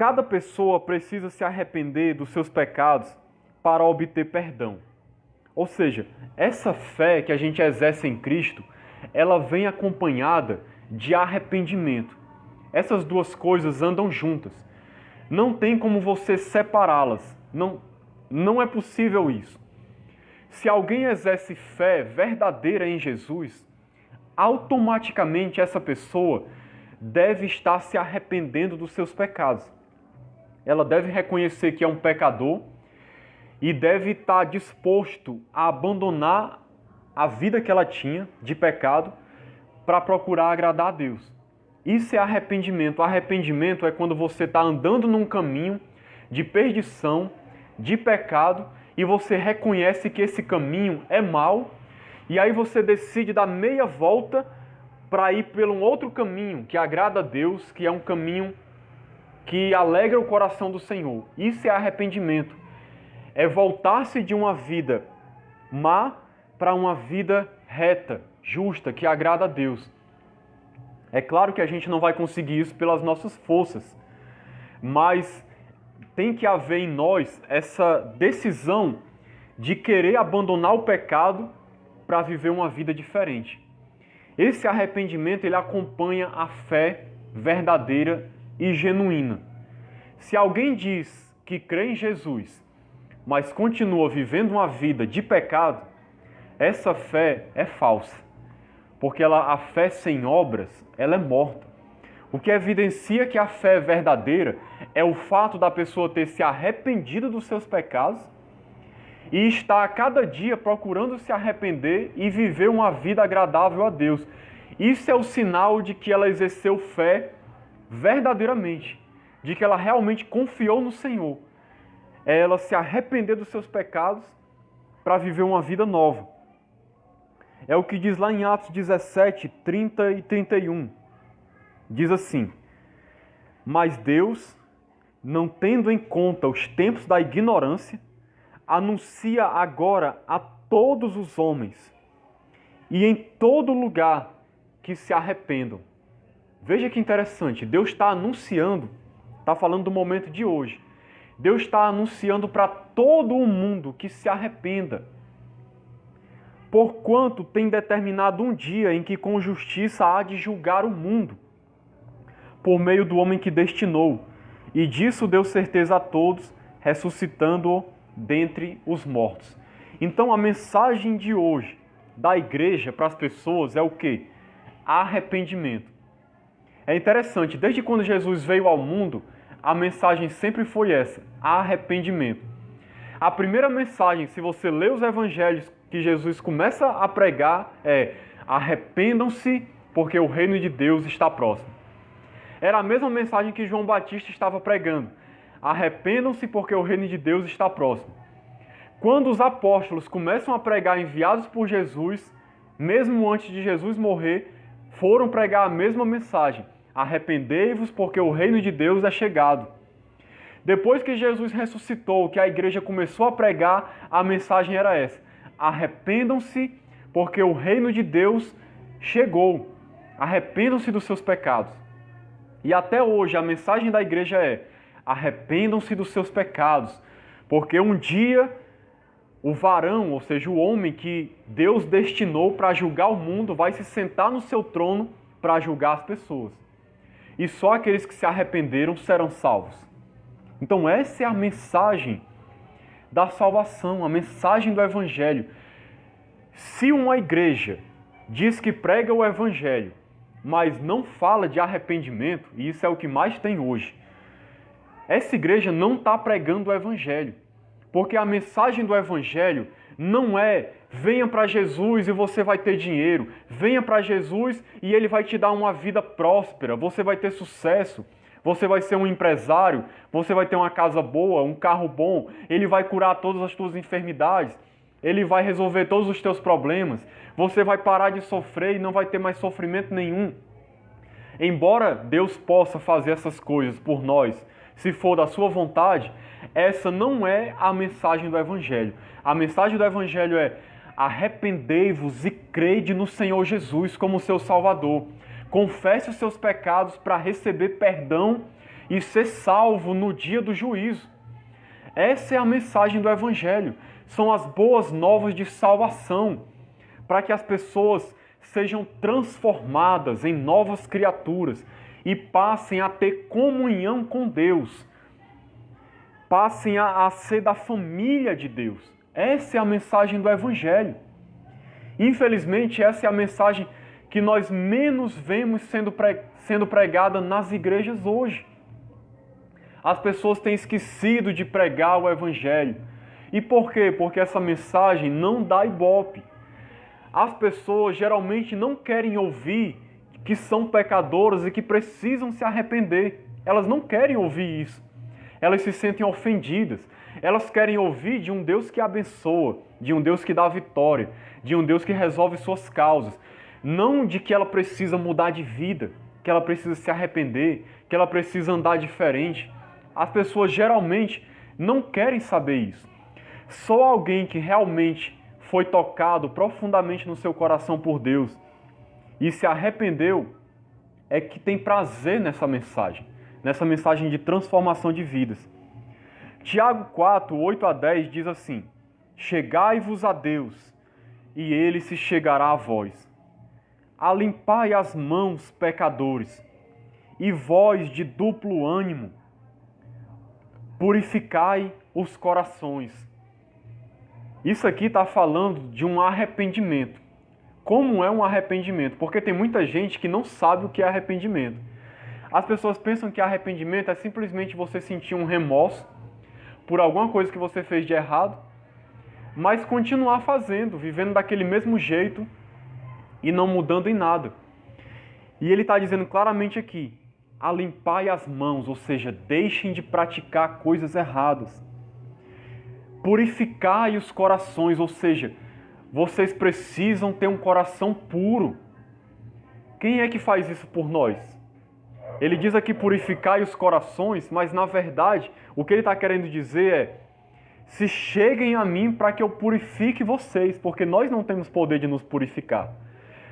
cada pessoa precisa se arrepender dos seus pecados para obter perdão. Ou seja, essa fé que a gente exerce em Cristo, ela vem acompanhada de arrependimento. Essas duas coisas andam juntas. Não tem como você separá-las. Não é possível isso. Se alguém exerce fé verdadeira em Jesus, automaticamente essa pessoa deve estar se arrependendo dos seus pecados. Ela deve reconhecer que é um pecador e deve estar disposto a abandonar a vida que ela tinha de pecado para procurar agradar a Deus. Isso é arrependimento. Arrependimento é quando você está andando num caminho de perdição, de pecado, e você reconhece que esse caminho é mau, e aí você decide dar meia volta para ir por um outro caminho que agrada a Deus, que é um caminho que alegra o coração do Senhor. Isso é arrependimento. É voltar-se de uma vida má para uma vida reta, justa, que agrada a Deus. É claro que a gente não vai conseguir isso pelas nossas forças, mas tem que haver em nós essa decisão de querer abandonar o pecado para viver uma vida diferente. Esse arrependimento, ele acompanha a fé verdadeira e genuína. Se alguém diz que crê em Jesus, mas continua vivendo uma vida de pecado, essa fé é falsa. Porque a fé sem obras, ela é morta. O que evidencia que a fé é verdadeira é o fato da pessoa ter se arrependido dos seus pecados e estar a cada dia procurando se arrepender e viver uma vida agradável a Deus. Isso é o sinal de que ela exerceu fé verdadeiramente, de que ela realmente confiou no Senhor. É ela se arrepender dos seus pecados para viver uma vida nova. É o que diz lá em Atos 17, 30 e 31. Diz assim: mas Deus, não tendo em conta os tempos da ignorância, anuncia agora a todos os homens e em todo lugar que se arrependam. Veja que interessante, Deus está anunciando, está falando do momento de hoje. Deus está anunciando para todo o mundo que se arrependa. Porquanto tem determinado um dia em que com justiça há de julgar o mundo, por meio do homem que destinou, e disso deu certeza a todos, ressuscitando-o dentre os mortos. Então a mensagem de hoje da igreja para as pessoas é o quê? Arrependimento. É interessante, desde quando Jesus veio ao mundo, a mensagem sempre foi essa, arrependimento. A primeira mensagem, se você lê os evangelhos que Jesus começa a pregar, é: arrependam-se, porque o reino de Deus está próximo. Era a mesma mensagem que João Batista estava pregando: arrependam-se, porque o reino de Deus está próximo. Quando os apóstolos começam a pregar, enviados por Jesus, mesmo antes de Jesus morrer, foram pregar a mesma mensagem: arrependei-vos, porque o reino de Deus é chegado. Depois que Jesus ressuscitou, que a igreja começou a pregar, a mensagem era essa: arrependam-se, porque o reino de Deus chegou. Arrependam-se dos seus pecados. E até hoje a mensagem da igreja é: arrependam-se dos seus pecados, porque um dia o varão, ou seja, o homem que Deus destinou para julgar o mundo, vai se sentar no seu trono para julgar as pessoas. E só aqueles que se arrependeram serão salvos. Então essa é a mensagem da salvação, a mensagem do Evangelho. Se uma igreja diz que prega o Evangelho, mas não fala de arrependimento, e isso é o que mais tem hoje, essa igreja não está pregando o Evangelho. Porque a mensagem do Evangelho não é: venha para Jesus e você vai ter dinheiro, venha para Jesus e Ele vai te dar uma vida próspera, você vai ter sucesso, você vai ser um empresário, você vai ter uma casa boa, um carro bom, Ele vai curar todas as tuas enfermidades, Ele vai resolver todos os teus problemas, você vai parar de sofrer e não vai ter mais sofrimento nenhum. Embora Deus possa fazer essas coisas por nós, se for da sua vontade, essa não é a mensagem do Evangelho. A mensagem do Evangelho é: arrependei-vos e crede no Senhor Jesus como seu Salvador. Confesse os seus pecados para receber perdão e ser salvo no dia do juízo. Essa é a mensagem do Evangelho. São as boas novas de salvação, para que as pessoas sejam transformadas em novas criaturas e passem a ter comunhão com Deus, passem a ser da família de Deus. Essa é a mensagem do Evangelho. Infelizmente, essa é a mensagem que nós menos vemos sendo pregada nas igrejas hoje. As pessoas têm esquecido de pregar o Evangelho. E por quê? Porque essa mensagem não dá ibope. As pessoas geralmente não querem ouvir que são pecadoras e que precisam se arrepender. Elas não querem ouvir isso. Elas se sentem ofendidas. Elas querem ouvir de um Deus que abençoa, de um Deus que dá vitória, de um Deus que resolve suas causas. Não de que ela precisa mudar de vida, que ela precisa se arrepender, que ela precisa andar diferente. As pessoas geralmente não querem saber isso. Só alguém que realmente foi tocado profundamente no seu coração por Deus e se arrependeu é que tem prazer nessa mensagem de transformação de vidas. Tiago 4, 8 a 10 diz assim: chegai-vos a Deus, e Ele se chegará a vós. Alimpai as mãos, pecadores, e vós de duplo ânimo, purificai os corações. Isso aqui está falando de um arrependimento. Como é um arrependimento? Porque tem muita gente que não sabe o que é arrependimento. As pessoas pensam que arrependimento é simplesmente você sentir um remorso por alguma coisa que você fez de errado, mas continuar fazendo, vivendo daquele mesmo jeito e não mudando em nada. E ele está dizendo claramente aqui: alimpai as mãos, ou seja, deixem de praticar coisas erradas. Purificai os corações, ou seja, vocês precisam ter um coração puro. Quem é que faz isso por nós? Ele diz aqui purificai os corações, mas na verdade o que ele está querendo dizer é: se cheguem a mim para que eu purifique vocês, porque nós não temos poder de nos purificar.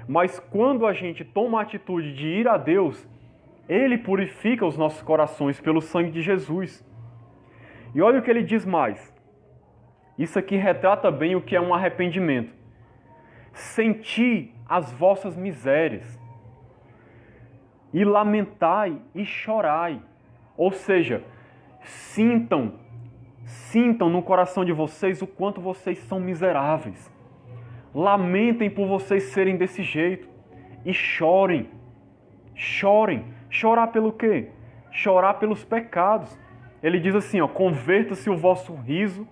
Mas quando a gente toma a atitude de ir a Deus, Ele purifica os nossos corações pelo sangue de Jesus. E olha o que ele diz mais. Isso aqui retrata bem o que é um arrependimento. Senti as vossas misérias, e lamentai e chorai. Ou seja, sintam no coração de vocês o quanto vocês são miseráveis. Lamentem por vocês serem desse jeito. E chorem. Chorem. Chorar pelo quê? Chorar pelos pecados. Ele diz assim, converta-se o vosso riso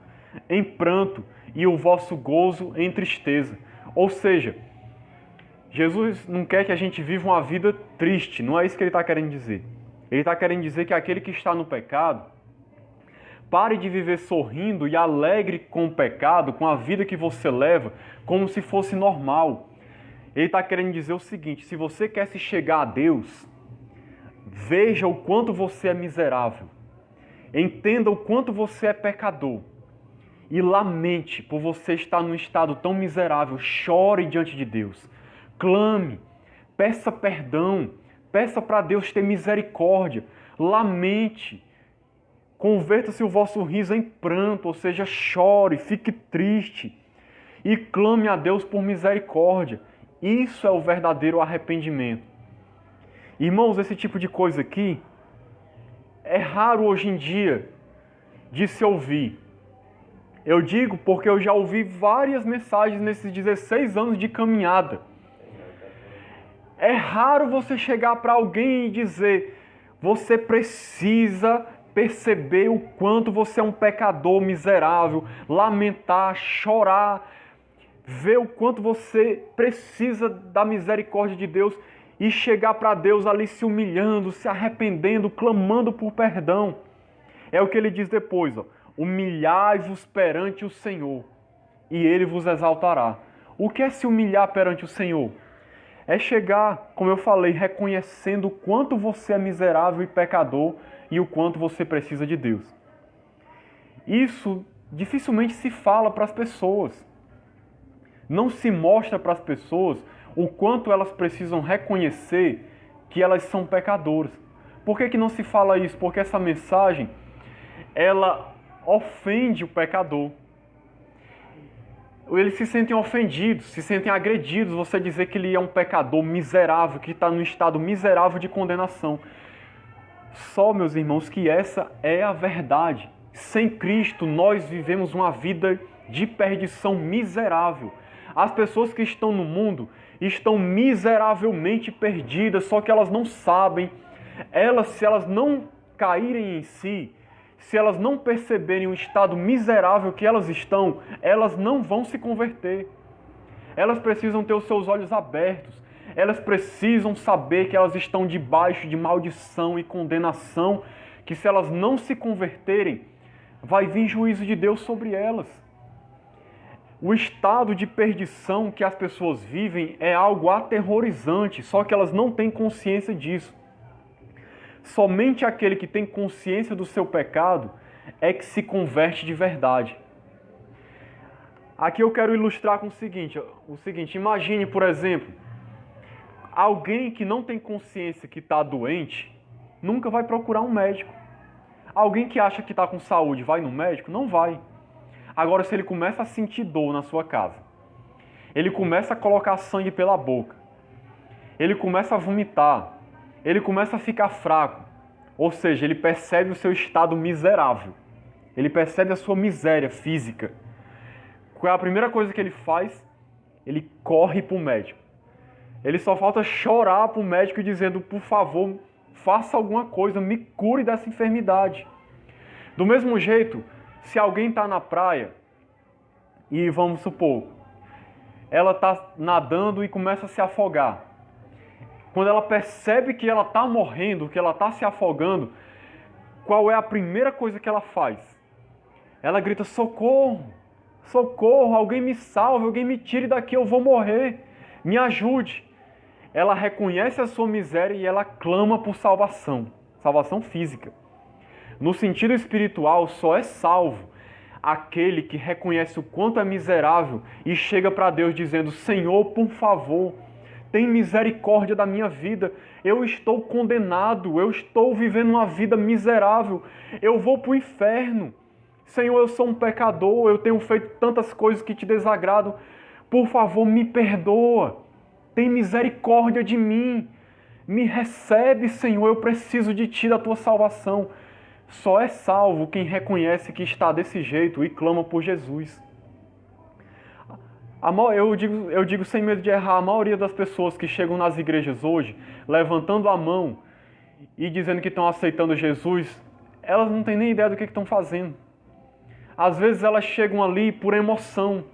em pranto e o vosso gozo em tristeza. Ou seja, Jesus não quer que a gente viva uma vida triste, não é isso que ele está querendo dizer. Ele está querendo dizer que aquele que está no pecado, pare de viver sorrindo e alegre com o pecado, com a vida que você leva, como se fosse normal. Ele está querendo dizer o seguinte: se você quer se chegar a Deus, veja o quanto você é miserável, entenda o quanto você é pecador e lamente por você estar num estado tão miserável. Chore diante de Deus, clame, peça perdão, peça para Deus ter misericórdia, lamente, converta-se o vosso riso em pranto, ou seja, chore, fique triste e clame a Deus por misericórdia. Isso é o verdadeiro arrependimento. Irmãos, esse tipo de coisa aqui é raro hoje em dia de se ouvir. Eu digo porque eu já ouvi várias mensagens nesses 16 anos de caminhada. É raro você chegar para alguém e dizer: você precisa perceber o quanto você é um pecador miserável, lamentar, chorar, ver o quanto você precisa da misericórdia de Deus e chegar para Deus ali se humilhando, se arrependendo, clamando por perdão. É o que ele diz depois, humilhai-vos perante o Senhor e Ele vos exaltará. O que é se humilhar perante o Senhor? É chegar, como eu falei, reconhecendo o quanto você é miserável e pecador e o quanto você precisa de Deus. Isso dificilmente se fala para as pessoas. Não se mostra para as pessoas o quanto elas precisam reconhecer que elas são pecadoras. Por que não se fala isso? Porque essa mensagem, ela ofende o pecador. Eles se sentem ofendidos, se sentem agredidos, você dizer que ele é um pecador miserável, que está num estado miserável de condenação. Só, meus irmãos, que essa é a verdade. Sem Cristo, nós vivemos uma vida de perdição miserável. As pessoas que estão no mundo estão miseravelmente perdidas, só que elas não sabem. Se elas não caírem em si, se elas não perceberem o estado miserável que elas estão, elas não vão se converter. Elas precisam ter os seus olhos abertos. Elas precisam saber que elas estão debaixo de maldição e condenação, que se elas não se converterem, vai vir juízo de Deus sobre elas. O estado de perdição que as pessoas vivem é algo aterrorizante, só que elas não têm consciência disso. Somente aquele que tem consciência do seu pecado é que se converte de verdade. Aqui eu quero ilustrar com o seguinte, imagine, por exemplo, alguém que não tem consciência que está doente, nunca vai procurar um médico. Alguém que acha que está com saúde vai no médico? Não vai. Agora, se ele começa a sentir dor na sua casa, ele começa a colocar sangue pela boca, ele começa a vomitar, ele começa a ficar fraco, ou seja, ele percebe o seu estado miserável, ele percebe a sua miséria física. Qual é a primeira coisa que ele faz? Ele corre para o médico. Ele só falta chorar para o médico dizendo, por favor, faça alguma coisa, me cure dessa enfermidade. Do mesmo jeito, se alguém está na praia e, vamos supor, ela está nadando e começa a se afogar. Quando ela percebe que ela está morrendo, que ela está se afogando, qual é a primeira coisa que ela faz? Ela grita, socorro, socorro, alguém me salve, alguém me tire daqui, eu vou morrer, me ajude. Ela reconhece a sua miséria e ela clama por salvação, salvação física. No sentido espiritual, só é salvo aquele que reconhece o quanto é miserável e chega para Deus dizendo, Senhor, por favor, tem misericórdia da minha vida, eu estou condenado, eu estou vivendo uma vida miserável, eu vou para o inferno. Senhor, eu sou um pecador, eu tenho feito tantas coisas que te desagradam, por favor, me perdoa, tem misericórdia de mim, me recebe, Senhor, eu preciso de ti, da tua salvação. Só é salvo quem reconhece que está desse jeito e clama por Jesus. Eu digo sem medo de errar, a maioria das pessoas que chegam nas igrejas hoje, levantando a mão e dizendo que estão aceitando Jesus, elas não têm nem ideia do que estão fazendo. Às vezes elas chegam ali por emoção,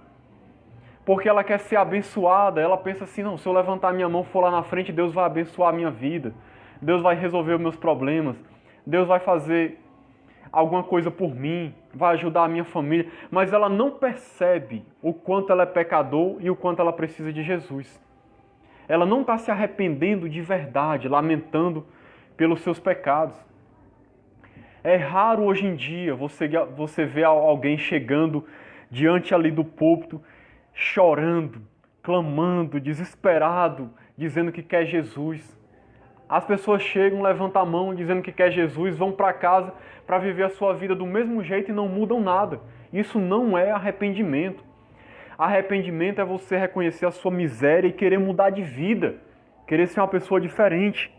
porque ela quer ser abençoada, ela pensa assim, não, se eu levantar minha mão e for lá na frente, Deus vai abençoar a minha vida, Deus vai resolver os meus problemas, Deus vai fazer alguma coisa por mim, vai ajudar a minha família, mas ela não percebe o quanto ela é pecador e o quanto ela precisa de Jesus. Ela não está se arrependendo de verdade, lamentando pelos seus pecados. É raro hoje em dia você ver alguém chegando diante ali do púlpito, chorando, clamando, desesperado, dizendo que quer Jesus. As pessoas chegam, levantam a mão dizendo que quer Jesus, vão para casa para viver a sua vida do mesmo jeito e não mudam nada. Isso não é arrependimento. Arrependimento é você reconhecer a sua miséria e querer mudar de vida, querer ser uma pessoa diferente.